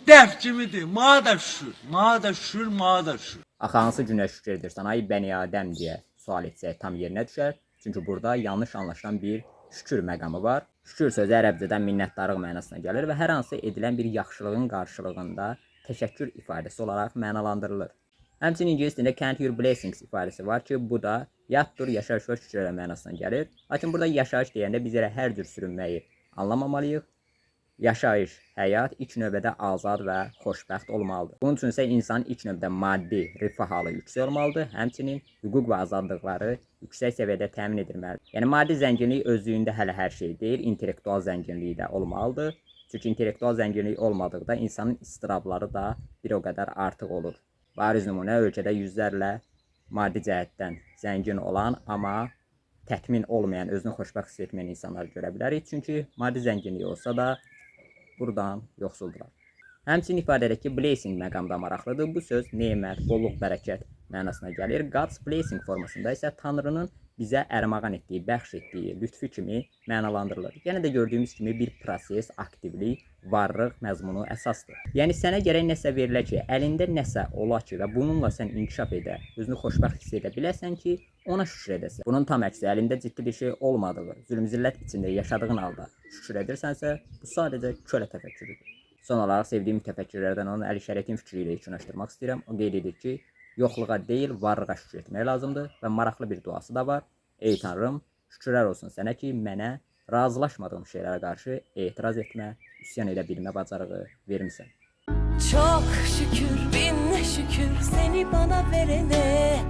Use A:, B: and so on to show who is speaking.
A: Dəf kimidir. Mana da şükür. Mana da şükür, mana da şükür.
B: Axı hansı günə şükür edirsən ay bəni Adəm deyə sual etsək tam yerinə düşər. Çünki burada yanlış anlaşılan bir şükür məqamı var. Şükür sözü ərəbcədən minnətdarlıq mənasına gəlir və hər hansı edilən bir yaxşılığın qarşılığında təşəkkür ifadəsi olaraq mənalandırılır. Həmçinin ingilis dilində count your blessings ifadəsi var ki, bu da yat dur, yaşayış və şükür elə mənasına gəlir. Lakin burada yaşayış deyəndə biz elə hər cür sürünməyi anlamamalıyıq. Yaşayış, həyat ilk növbədə azad və xoşbəxt olmalıdır. Bunun üçün isə insanın ilk növbədə maddi rifah halı yüksək olmalıdır. Həmçinin hüquq və azadlıqları yüksək səviyyədə təmin edilməlidir. Yəni maddi zənginlik özlüyündə hələ hər şey deyil, intellektual zənginlik də olmalıdır. Çünki intellektual zənginlik olmadıqda insanın istirabları da bir o qədər artıq olur. Bariz nümunə ölkədə yüzlərlə maddi cəhətdən zəngin olan, amma tətmin olmayan, özünü xoşbəxt hiss etməyən insanları görə bilərik. Çünki maddi zənginlik olsa da buradan yoxsuldular. Həmçinin ifadə edir ki, blessing məqamda maraqlıdır. Bu söz nemət, bolluq, bərəkət mənasına gəlir. God's blessing formasında isə Tanrının bizə ərmağan etdiyi, bəxş etdiyi lütfü kimi mənalandırılır. Yəni də gördüyümüz kimi bir proses, aktivlik, varlıq məzmunu əsasdır. Yəni sənə gərək nəsə verilə ki, əlində nəsə ola ki və bununla sən inkişaf edə, özünü xoşbəxt hiss edə biləsən ki, ona şükür edəsən. Bunun tam əksi, əlində ciddi bir şey olmadığı, zülm-zillət içində yaşadığın halda şükür edirsənsə, bu sadəcə kölə təfəkkürüdür. Son olaraq sevdiyim təfəkkürlərdən onun Əli Şərəfin fikri ilə yekunlaşdırmaq istəyirəm. O qeyd edir ki, yoxluğa deyil, varlığa şükür etmək lazımdır və maraqlı bir duası da var. Ey Tanrım, şükürlər olsun sənə ki, mənə razılaşmadığım şeylərə qarşı etiraz etmə, üsyan edə bilmə bacarığı vermisən.
C: Çok şükür, bin şükür seni bana verene.